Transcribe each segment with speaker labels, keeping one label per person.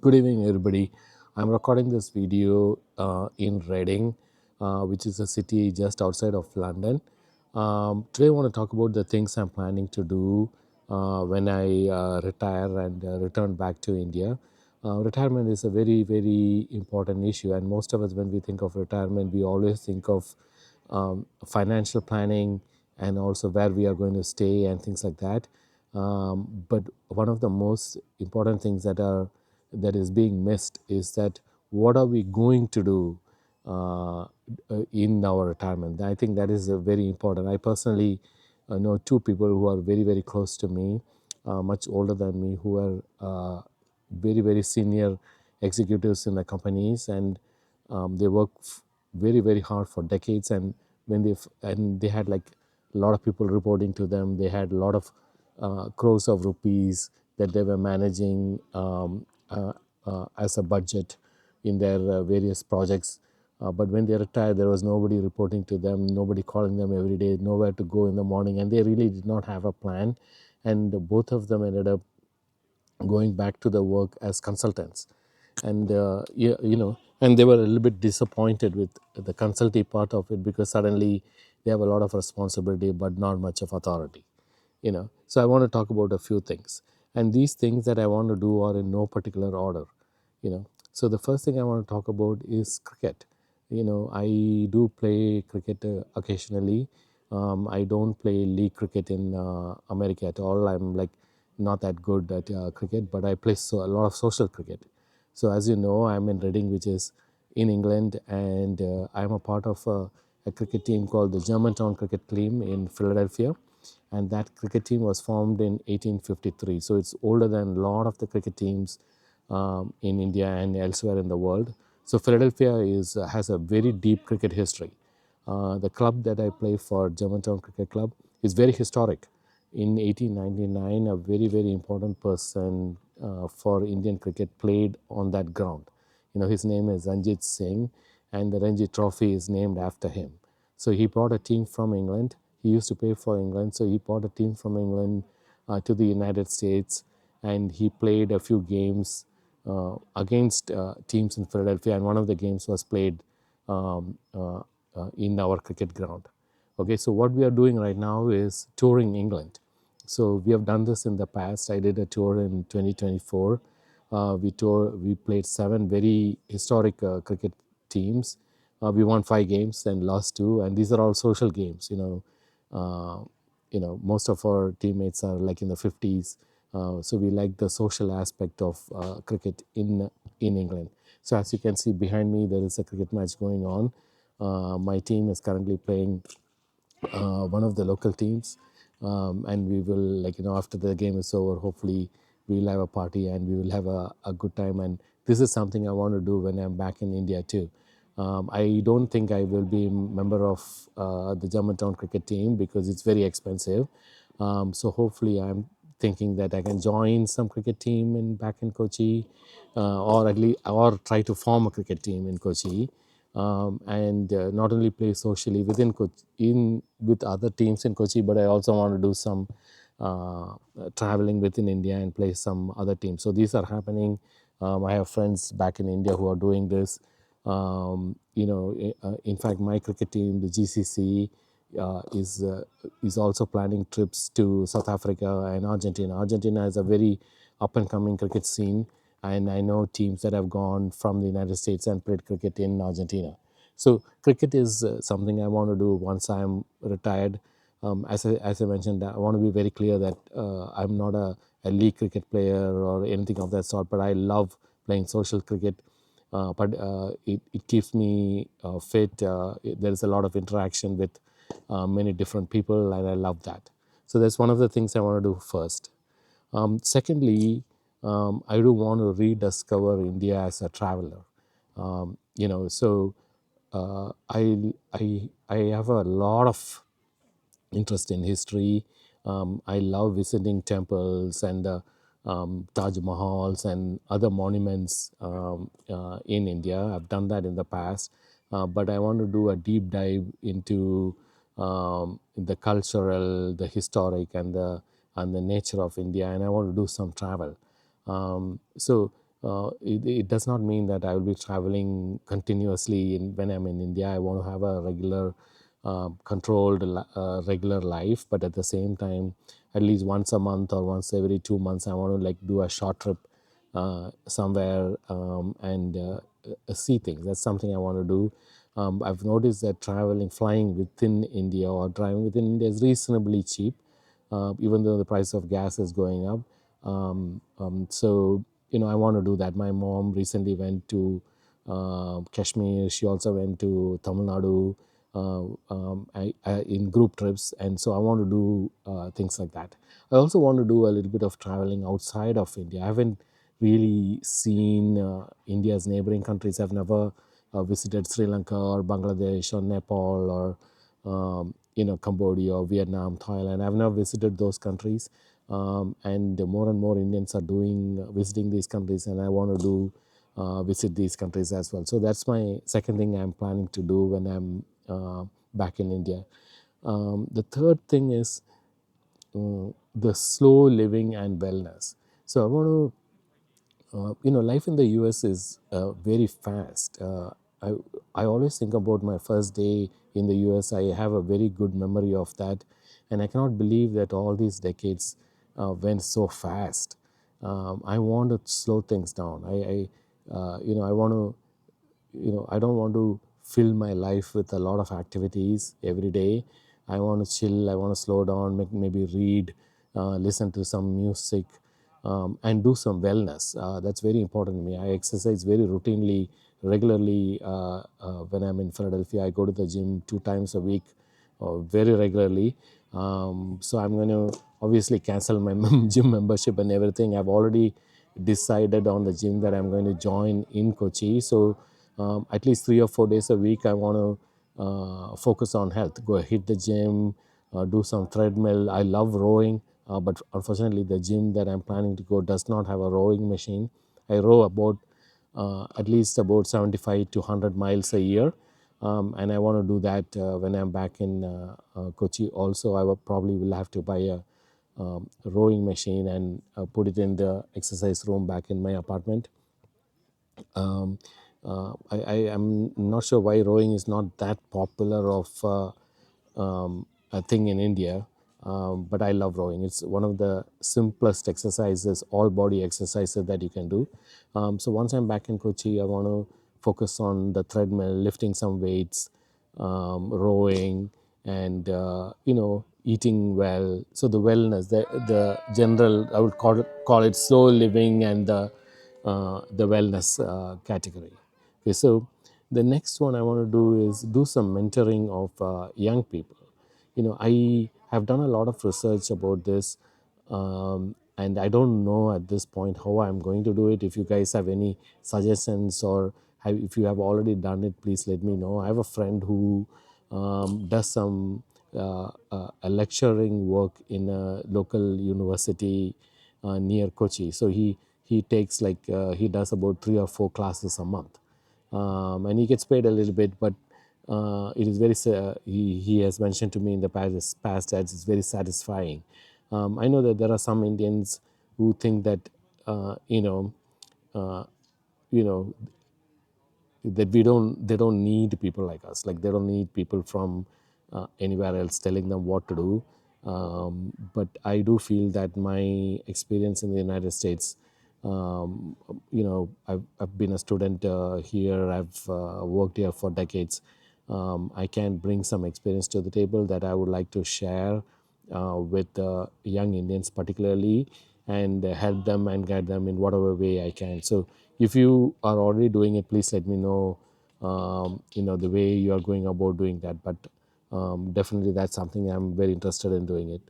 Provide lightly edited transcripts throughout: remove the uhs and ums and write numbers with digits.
Speaker 1: Good evening, everybody. I'm recording this video in Reading, which is a city just outside of London. Today, I want to talk about the things I'm planning to do when I retire and return back to India. Retirement is a very, very important issue, and most of us, when we think of retirement, we always think of financial planning and also where we are going to stay and things like that. But one of the most important things that is being missed is that what are we going to do in our retirement. I think that is very important. I personally know two people who are very, very close to me, much older than me, who are very, very senior executives in the companies, and they work very, very hard for decades. And they had like a lot of people reporting to them. They had a lot of crores of rupees that they were managing as a budget in their various projects. But when they retired, there was nobody reporting to them, nobody calling them every day, nowhere to go in the morning, and they really did not have a plan. And both of them ended up going back to the work as consultants. And and they were a little bit disappointed with the consulting part of it, because suddenly they have a lot of responsibility but not much of authority. So I want to talk about a few things, and these things that I want to do are in no particular order. So the first thing I want to talk about is cricket. I do play cricket occasionally. I don't play league cricket in America at all. I'm like not that good at cricket, but I play a lot of social cricket. So as you know, I'm in Reading, which is in England, and I'm a part of a cricket team called the Germantown Cricket Team in Philadelphia, and that cricket team was formed in 1853. So it's older than a lot of the cricket teams in India and elsewhere in the world. So Philadelphia has a very deep cricket history. The club that I play for, Germantown Cricket Club, is very historic. In 1899, a very, very important person for Indian cricket played on that ground. His name is Ranjit Singh, and the Ranji Trophy is named after him. So he brought a team from England. He used to play for England, so he brought a team from England to the United States, and he played a few games against teams in Philadelphia, and one of the games was played in our cricket ground. Okay, so what we are doing right now is touring England. So we have done this in the past. I did a tour in 2024. We played 7 very historic cricket teams. We won 5 games and lost 2, and these are all social games. Most of our teammates are like in the 50s, so we like the social aspect of cricket in England. So as you can see behind me, there is a cricket match going on. My team is currently playing one of the local teams, and we will, after the game is over, hopefully we will have a party and we will have a good time. And this is something I want to do when I'm back in India too. I don't think I will be a member of the Germantown cricket team because it's very expensive. So hopefully I'm thinking that I can join some cricket team back in Kochi, or try to form a cricket team in Kochi, and not only play socially within Kochi, with other teams in Kochi, but I also want to do some traveling within India and play some other teams. So these are happening. I have friends back in India who are doing this. In fact, my cricket team, the GCC, is also planning trips to South Africa and Argentina. Argentina is a very up and coming cricket scene, and I know teams that have gone from the United States and played cricket in Argentina. So cricket is something I want to do once I'm retired. As I mentioned, I want to be very clear that I'm not a league cricket player or anything of that sort, but I love playing social cricket. But it keeps me fit. There is a lot of interaction with many different people, and I love that. So that's one of the things I want to do first. Secondly, I do want to rediscover India as a traveler. So I have a lot of interest in history. I love visiting temples and Taj Mahals and other monuments in India. I've done that in the past, but I want to do a deep dive into the cultural, the historic, and the nature of India, and I want to do some travel. So it does not mean that I will be traveling continuously when I'm in India. I want to have a regular, controlled, regular life, but at the same time, at least once a month or once every 2 months, I want to like do a short trip somewhere and see things. That's something I want to do. I've noticed that flying within India or driving within India is reasonably cheap, even though the price of gas is going up. So, I want to do that. My mom recently went to Kashmir. She also went to Tamil Nadu in group trips. And so I want to do things like that. I also want to do a little bit of traveling outside of India. I haven't really seen India's neighboring countries. I've never visited Sri Lanka or Bangladesh or Nepal or Cambodia or Vietnam, Thailand. I've never visited those countries, and more and more Indians are visiting these countries, and I want to do visit these countries as well. So that's my second thing I'm planning to do when I'm back in India. The third thing is the slow living and wellness. So I want to life in the US is very fast. I, I always think about my first day in the US. I have a very good memory of that. And I cannot believe that all these decades went so fast. I want to slow things down. I want to I don't want to fill my life with a lot of activities every day. I want to chill. I want to slow down, maybe read, listen to some music, and do some wellness. That's very important to me. I exercise very routinely, regularly. When I'm in Philadelphia, I go to the gym 2 times a week, very regularly. So I'm going to obviously cancel my gym membership and everything. I've already decided on the gym that I'm going to join in Kochi. So at least 3 or 4 days a week, I want to focus on health. Go hit the gym, do some treadmill. I love rowing, but unfortunately, the gym that I'm planning to go does not have a rowing machine. I row about at least about 75 to 100 miles a year. And I want to do that when I'm back in Kochi. Also, I will have to buy a rowing machine and put it in the exercise room back in my apartment. Um, I am not sure why rowing is not that popular of a thing in India, but I love rowing. It's one of the simplest exercises, all body exercises that you can do. So once I'm back in Kochi, I want to focus on the treadmill, lifting some weights, rowing, and eating well. So the wellness, the general, I would call it slow living and the wellness category. Okay, so the next one I want to do is do some mentoring of young people. I have done a lot of research about this, and I don't know at this point how I'm going to do it. If you guys have any suggestions or if you have already done it, please let me know. I have a friend who does some a lecturing work in a local university near Kochi. So he takes he does about 3 or 4 classes a month, and he gets paid a little bit, but it is he has mentioned to me in the past that it's very satisfying. I know that there are some Indians who think that uh, you know that they don't need people like us, like they don't need people from anywhere else telling them what to do. But I do feel that my experience in the United States, I've been a student here. I've worked here for decades. I can bring some experience to the table that I would like to share with young Indians particularly, and help them and guide them in whatever way I can. So if you are already doing it, please let me know, the way you are going about doing that. But definitely that's something I'm very interested in doing it.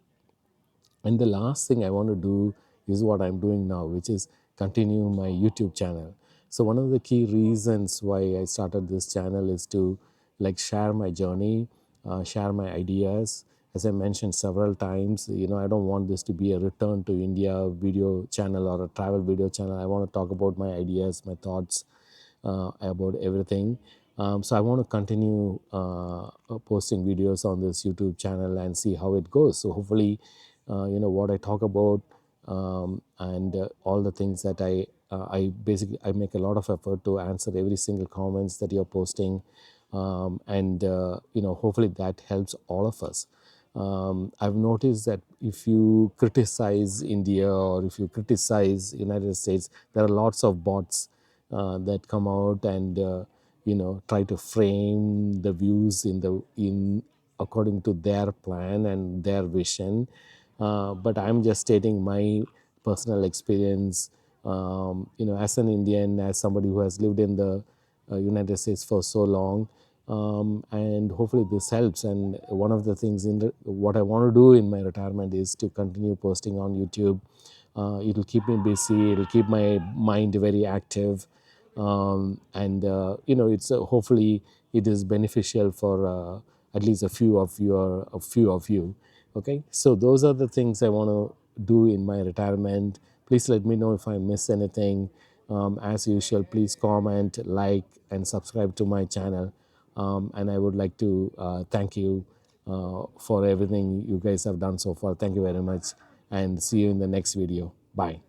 Speaker 1: And the last thing I want to do is what I'm doing now, which is continue my YouTube channel. So one of the key reasons why I started this channel is to share my journey, share my ideas. As I mentioned several times, I don't want this to be a return to India video channel or a travel video channel. I want to talk about my ideas, my thoughts, about everything. So I want to continue posting videos on this YouTube channel and see how it goes. So hopefully, what I talk about, and all the things that I I basically I make a lot of effort to answer every single comments that you're posting, and hopefully that helps all of us. I've noticed that if you criticize India or if you criticize United States, there are lots of bots that come out and try to frame the views in according to their plan and their vision. But I'm just stating my personal experience. As an Indian, as somebody who has lived in the United States for so long, and hopefully this helps. And one of the things what I want to do in my retirement is to continue posting on YouTube. It'll keep me busy. It'll keep my mind very active, and it's hopefully it is beneficial for at least a few of you. Okay, so those are the things I want to do in my retirement. Please let me know if I miss anything. As usual, please comment, like, and subscribe to my channel. And I would like to thank you for everything you guys have done so far. Thank you very much, and see you in the next video. Bye.